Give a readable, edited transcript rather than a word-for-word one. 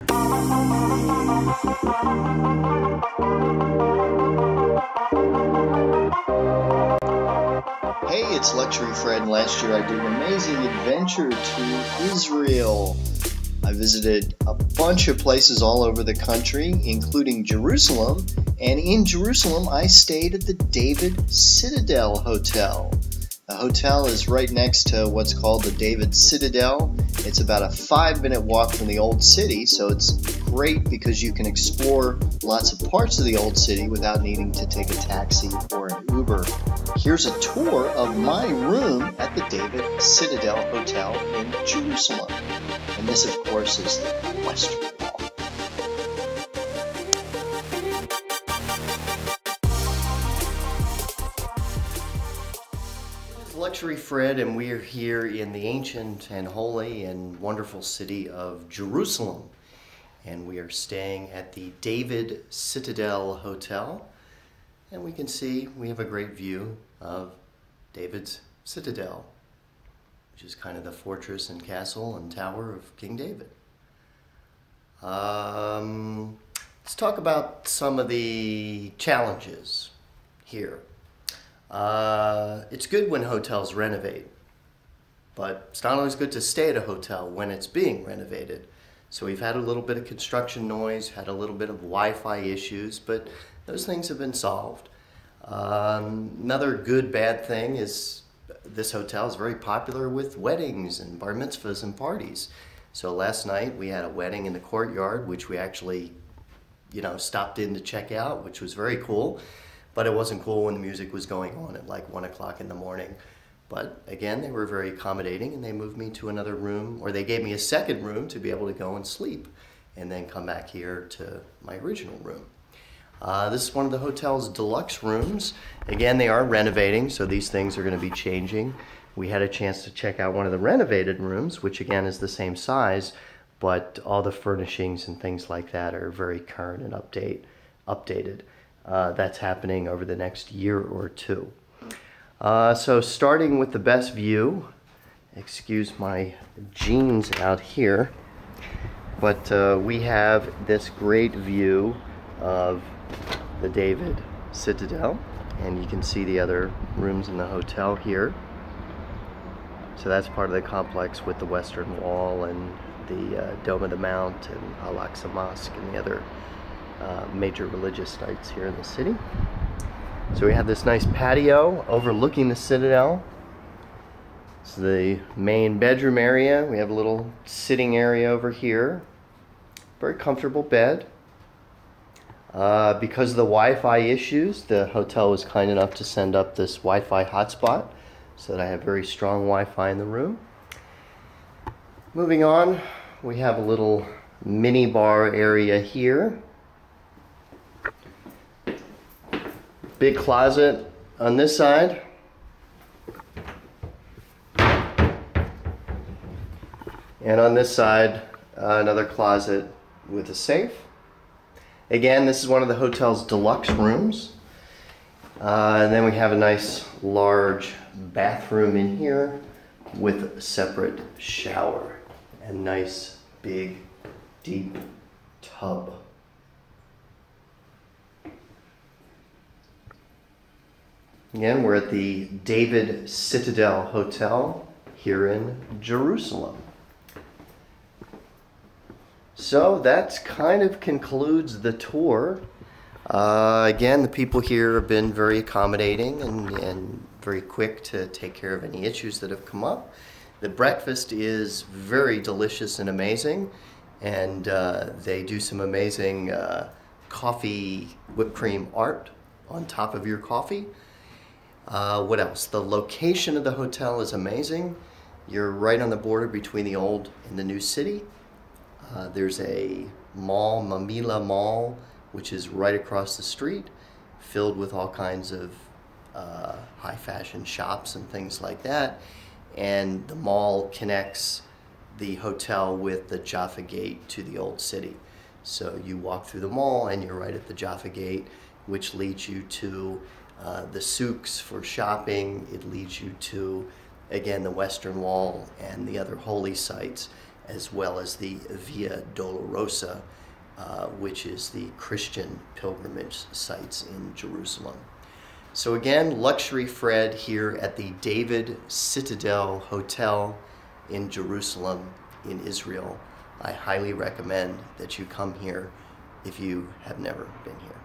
Hey, it's Luxury Fred, and last year I did an amazing adventure to Israel. I visited a bunch of places all over the country, including Jerusalem, and in Jerusalem I stayed at the David CItadel Hotel. The hotel is right next to what's called the David Citadel. It's about a 5-minute walk from the old city, so it's great because you can explore lots of parts of the old city without needing to take a taxi or an Uber. Here's a tour of my room at the David CItadel Hotel in Jerusalem. And this, of course, is the Western Wall. Luxury Fred, and we are here in the ancient and holy and wonderful city of Jerusalem. And we are staying at the David CItadel Hotel. And we can see we have a great view of David's citadel, which is kind of the fortress and castle and tower of King David. Let's talk about some of the challenges here. It's good when hotels renovate, but it's not always good to stay at a hotel when it's being renovated. So we've had a little bit of construction noise, had a little bit of Wi-Fi issues, but those things have been solved. Another good bad thing is this hotel is very popular with weddings and bar mitzvahs and parties. So last night we had a wedding in the courtyard, which we actually, stopped in to check out, which was very cool. But it wasn't cool when the music was going on at like 1 o'clock in the morning. But again, they were very accommodating, and they moved me to another room, or they gave me a second room to be able to go and sleep and then come back here to my original room. This is one of the hotel's deluxe rooms. Again, they are renovating, so these things are going to be changing. We had a chance to check out one of the renovated rooms, which again is the same size, but all the furnishings and things like that are very current and updated. That's happening over the next year or two. So starting with the best view, excuse my jeans out here, but we have this great view of the David Citadel, and you can see the other rooms in the hotel here. So that's part of the complex with the Western Wall and the Dome of the Mount and Al-Aqsa Mosque and the other major religious sites here in the city. So we have this nice patio overlooking the Citadel. It's the main bedroom area. We have a little sitting area over here. Very comfortable bed. Because of the Wi-Fi issues, the hotel was kind enough to send up this Wi-Fi hotspot so that I have very strong Wi-Fi in the room. Moving on, we have a little mini bar area here. Big closet on this side. And on this side, another closet with a safe. Again, this is one of the hotel's deluxe rooms. And then we have a nice large bathroom in here with a separate shower and nice big deep tub. Again, we're at the David CItadel Hotel here in Jerusalem. So that kind of concludes the tour. Again, the people here have been very accommodating and very quick to take care of any issues that have come up. The breakfast is very delicious and amazing, and they do some amazing coffee whipped cream art on top of your coffee. What else? The location of the hotel is amazing. You're right on the border between the old and the new city. There's a mall, Mamila Mall, which is right across the street, filled with all kinds of high fashion shops and things like that. And the mall connects the hotel with the Jaffa Gate to the old city. So you walk through the mall and you're right at the Jaffa Gate, which leads you to the souks for shopping. It leads you to, again, the Western Wall and the other holy sites. as well as the Via Dolorosa, which is the Christian pilgrimage sites in Jerusalem. So again, Luxury Fred here at the David Citadel Hotel in Jerusalem in Israel. I highly recommend that you come here if you have never been here.